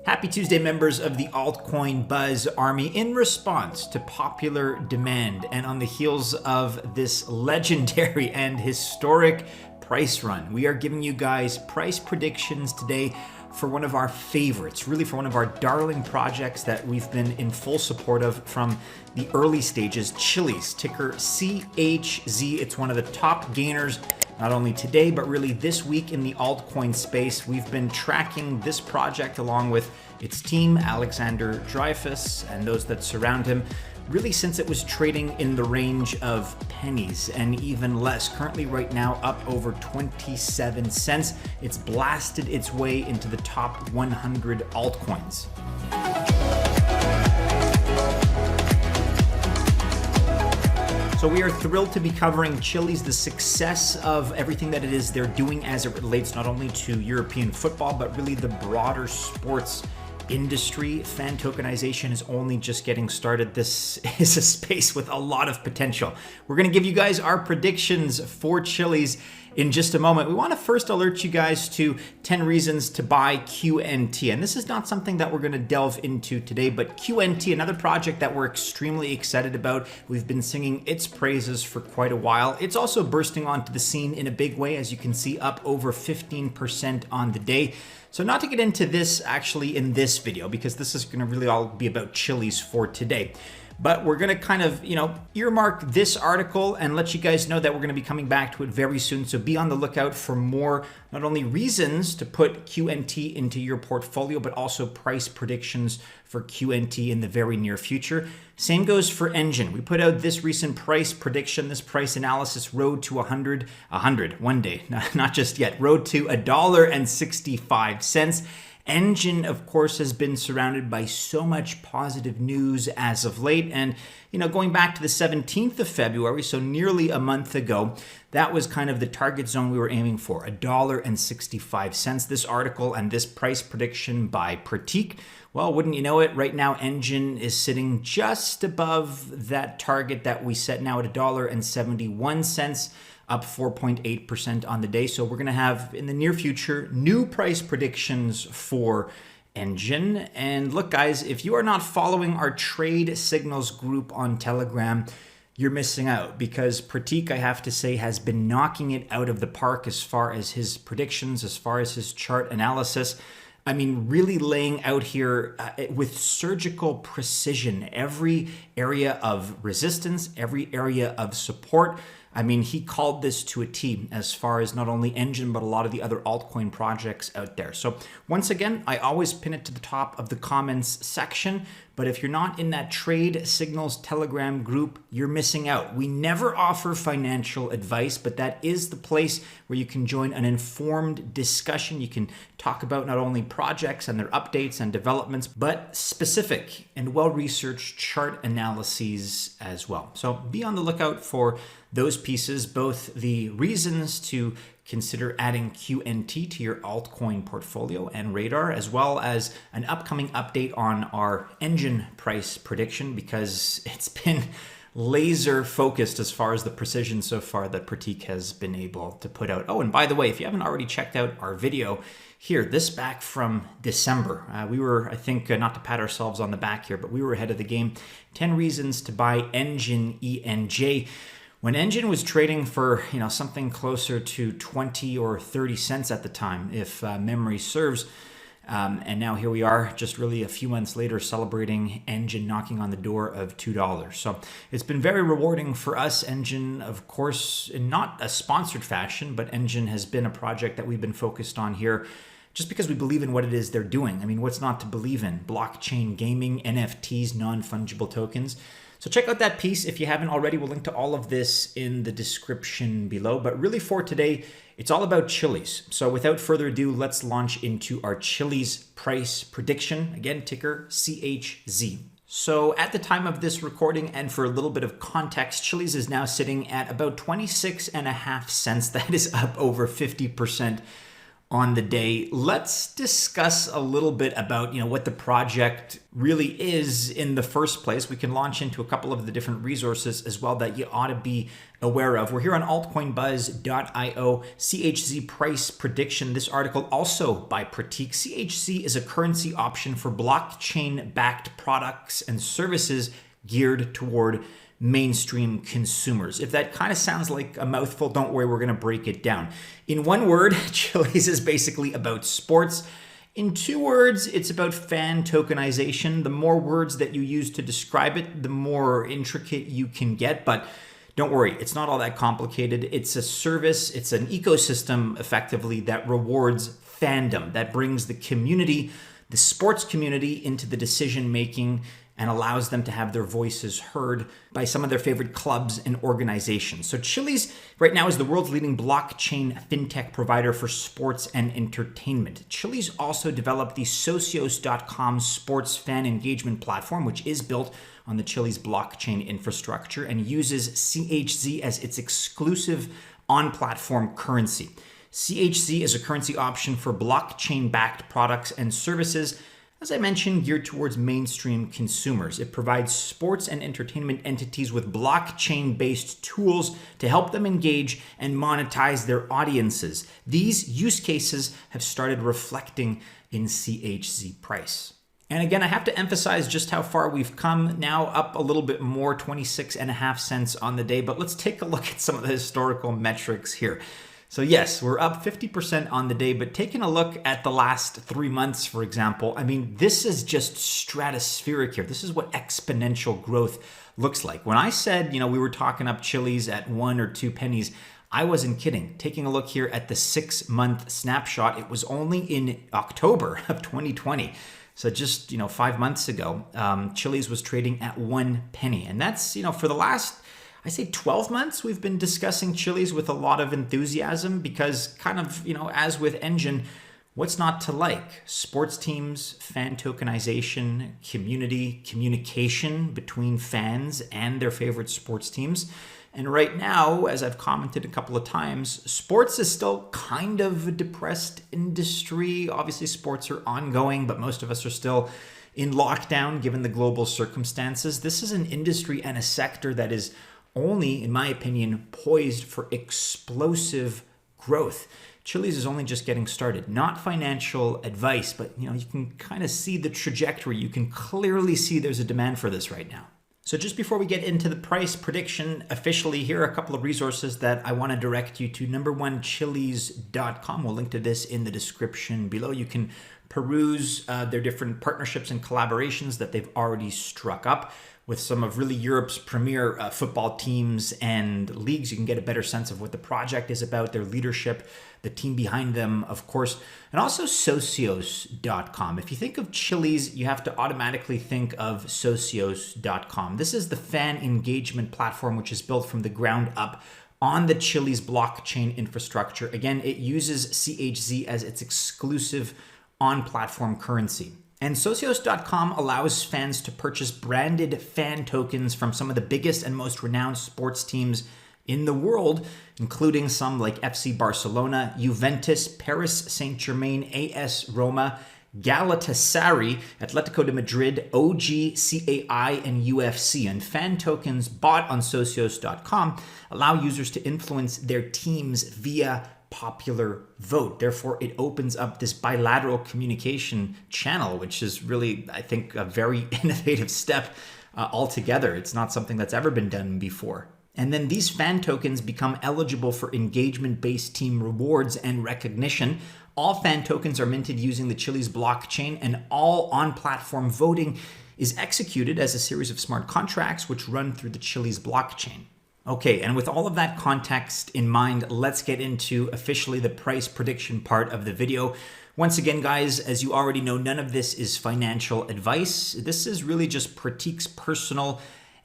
Happy Tuesday, members of the altcoin buzz army. In response to popular demand and on the heels of this legendary and historic price run, we are giving you guys price predictions today for one of our favorites, really for one of our darling projects that we've been in full support of from the early stages, Chiliz, ticker CHZ. It's one of the top gainers, not only today, but really this week in the altcoin space. We've been tracking this project along with its team, Alexander Dreyfus, and those that surround him, really since it was trading in the range of pennies and even less. Currently right now up over 27 cents. It's blasted its way into the top 100 altcoins. So we are thrilled to be covering Chiliz, the success of everything that it is they're doing as it relates not only to European football, but really the broader sports industry. Fan tokenization is only just getting started. This is a space with a lot of potential. We're going to give you guys our predictions for Chiliz in just a moment. We want to first alert you guys to 10 reasons to buy QNT. And this is not something that we're going to delve into today, but QNT, another project that we're extremely excited about. We've been singing its praises for quite a while. It's also bursting onto the scene in a big way, as you can see, up over 15% on the day. So not to get into this actually in this video, because this is going to really all be about Chiliz for today. But we're going to kind of, earmark this article and let you guys know that we're going to be coming back to it very soon. So be on the lookout for more, not only reasons to put QNT into your portfolio, but also price predictions for QNT in the very near future. Same goes for Engine. We put out this recent price prediction, this price analysis, road to 100 one day, not just yet, road to $1.65. Engine, of course, has been surrounded by so much positive news as of late. And, going back to the 17th of February, so nearly a month ago, that was kind of the target zone we were aiming for, $1.65. This article and this price prediction by Pratik, well, wouldn't you know it, right now Engine is sitting just above that target that we set now at $1.71. Up 4.8% on the day. So we're going to have in the near future new price predictions for Engine. And look, guys, if you are not following our trade signals group on Telegram, you're missing out, because Pratik, I have to say, has been knocking it out of the park as far as his predictions, as far as his chart analysis. I mean, really laying out here with surgical precision every area of resistance, every area of support. I mean, he called this to a T as far as not only Engine, but a lot of the other altcoin projects out there. So once again, I always pin it to the top of the comments section. But if you're not in that Trade Signals Telegram group, you're missing out. We never offer financial advice, but that is the place where you can join an informed discussion. You can talk about not only projects and their updates and developments, but specific and well-researched chart analyses as well. So be on the lookout for those pieces, both the reasons to consider adding QNT to your altcoin portfolio and radar, as well as an upcoming update on our Engine price prediction, because it's been laser focused as far as the precision so far that Pratik has been able to put out. Oh, and by the way, if you haven't already checked out our video here, this back from December, we were, I think, not to pat ourselves on the back here, but we were ahead of the game. 10 reasons to buy Engine, ENJ. When Engine was trading for, something closer to 20 or 30 cents at the time, if memory serves. And now here we are, just really a few months later, celebrating Engine knocking on the door of $2. So it's been very rewarding for us. Engine, of course, in not a sponsored fashion, but Engine has been a project that we've been focused on here just because we believe in what it is they're doing. I mean, what's not to believe in? Blockchain gaming, NFTs, non-fungible tokens. So check out that piece if you haven't already. We'll link to all of this in the description below. But really for today, it's all about Chiliz. So without further ado, let's launch into our Chiliz price prediction. Again, ticker CHZ. So at the time of this recording, and for a little bit of context, Chiliz is now sitting at about 26.5 cents. That is up over 50% on the day. Let's discuss a little bit about, what the project really is in the first place. We can launch into a couple of the different resources as well that you ought to be aware of. We're here on altcoinbuzz.io. CHZ price prediction. This article also by Pratik. CHZ is a currency option for blockchain-backed products and services geared toward mainstream consumers. If that kind of sounds like a mouthful, don't worry, we're going to break it down. In one word, Chiliz is basically about sports. In two words, it's about fan tokenization. The more words that you use to describe it, the more intricate you can get. But don't worry, it's not all that complicated. It's a service, it's an ecosystem effectively that rewards fandom, that brings the community, the sports community, into the decision making and allows them to have their voices heard by some of their favorite clubs and organizations. So Chiliz right now is the world's leading blockchain fintech provider for sports and entertainment. Chiliz also developed the Socios.com sports fan engagement platform, which is built on the Chiliz blockchain infrastructure and uses CHZ as its exclusive on-platform currency. CHZ is a currency option for blockchain-backed products and services, as I mentioned, geared towards mainstream consumers. It provides sports and entertainment entities with blockchain-based tools to help them engage and monetize their audiences. These use cases have started reflecting in CHZ price. And again, I have to emphasize just how far we've come. Now up a little bit more, 26.5 cents on the day, but let's take a look at some of the historical metrics here. So yes, we're up 50% on the day, but taking a look at the last 3 months, for example, I mean, this is just stratospheric here. This is what exponential growth looks like. When I said, we were talking up Chiliz at 1 or 2 pennies, I wasn't kidding. Taking a look here at the 6-month snapshot, it was only in October of 2020. So just, 5 months ago, Chiliz was trading at 1 penny. And that's, for the last, I say 12 months, we've been discussing Chiliz with a lot of enthusiasm because kind of, as with Engine, what's not to like? Sports teams, fan tokenization, community, communication between fans and their favorite sports teams. And right now, as I've commented a couple of times, sports is still kind of a depressed industry. Obviously, sports are ongoing, but most of us are still in lockdown given the global circumstances. This is an industry and a sector that is only, in my opinion, poised for explosive growth. Chiliz is only just getting started. Not financial advice, but you can kind of see the trajectory. You can clearly see there's a demand for this right now. So just before we get into the price prediction officially, here are a couple of resources that I want to direct you to. Number one, Chiliz.com. We'll link to this in the description below. You can peruse their different partnerships and collaborations that they've already struck up with some of really Europe's premier football teams and leagues. You can get a better sense of what the project is about, their leadership, the team behind them, of course, and also Socios.com. If you think of Chiliz, you have to automatically think of Socios.com. This is the fan engagement platform, which is built from the ground up on the Chiliz blockchain infrastructure. Again, it uses CHZ as its exclusive on-platform currency. And Socios.com allows fans to purchase branded fan tokens from some of the biggest and most renowned sports teams in the world, including some like FC Barcelona, Juventus, Paris Saint-Germain, AS Roma, Galatasaray, Atletico de Madrid, OG, CAI, and UFC. And fan tokens bought on Socios.com allow users to influence their teams via popular vote. Therefore, it opens up this bilateral communication channel, which is really, I think, a very innovative step altogether. It's not something that's ever been done before. And then these fan tokens become eligible for engagement-based team rewards and recognition. All fan tokens are minted using the Chiliz blockchain, and all on-platform voting is executed as a series of smart contracts which run through the Chiliz blockchain. Okay, and with all of that context in mind, let's get into officially the price prediction part of the video. Once again, guys, as you already know, none of this is financial advice. This is really just Pratik's personal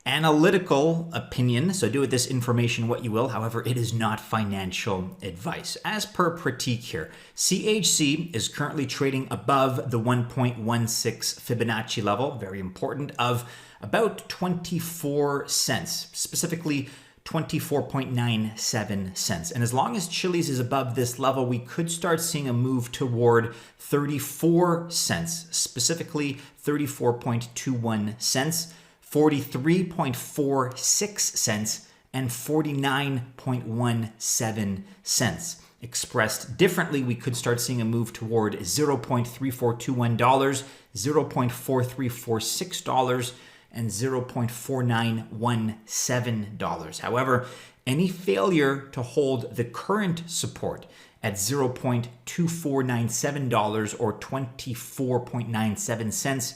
analytical opinion, so do with this information what you will. However, it is not financial advice. As per Pratik here, CHZ is currently trading above the 1.16 Fibonacci level, very important, of about 24 cents, specifically 24.97 cents. And as long as Chiliz is above this level, we could start seeing a move toward 34 cents, specifically 34.21 cents, 43.46 cents, and 49.17 cents. Expressed differently, we could start seeing a move toward $0.3421, $0.4346, and $0.4917. However, any failure to hold the current support at $0.2497 or 24.97 cents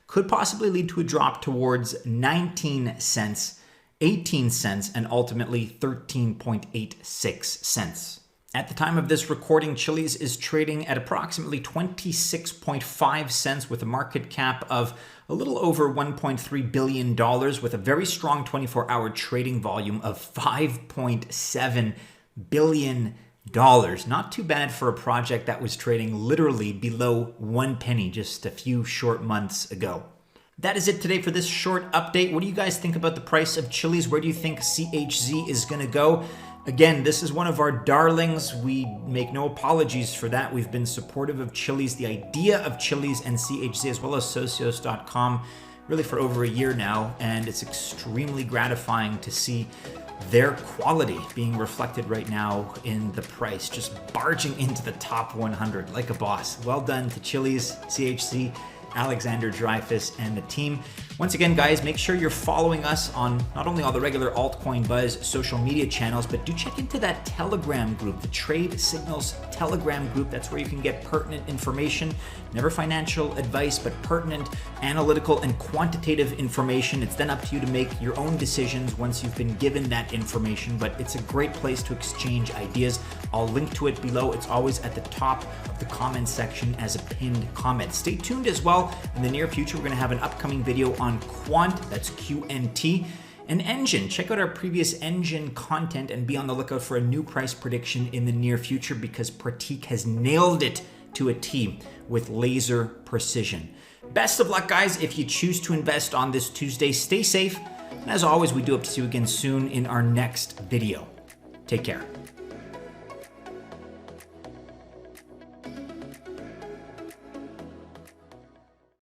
could possibly lead to a drop towards 19 cents, 18 cents, and ultimately 13.86 cents. At the time of this recording, Chiliz is trading at approximately 26.5 cents with a market cap of a little over $1.3 billion with a very strong 24-hour trading volume of $5.7 billion. Not too bad for a project that was trading literally below 1 penny just a few short months ago. That is it today for this short update. What do you guys think about the price of Chiliz? Where do you think CHZ is going to go? Again, this is one of our darlings. We make no apologies for that. We've been supportive of Chiliz, the idea of Chiliz and CHZ, as well as socios.com, really for over a year now. And it's extremely gratifying to see their quality being reflected right now in the price, just barging into the top 100 like a boss. Well done to Chiliz, CHZ, Alexander Dreyfus, and the team. Once again, guys, make sure you're following us on not only all the regular Altcoin Buzz social media channels, but do check into that Telegram group, the Trade Signals Telegram group. That's where you can get pertinent information, never financial advice, but pertinent analytical and quantitative information. It's then up to you to make your own decisions once you've been given that information, but it's a great place to exchange ideas. I'll link to it below. It's always at the top of the comments section as a pinned comment. Stay tuned as well. In the near future, we're going to have an upcoming video on Quant, that's QNT, and Engine. Check out our previous Engine content and be on the lookout for a new price prediction in the near future because Pratik has nailed it to a T with laser precision. Best of luck, guys, if you choose to invest on this Tuesday. Stay safe, and as always, we do hope to see you again soon in our next video. Take care.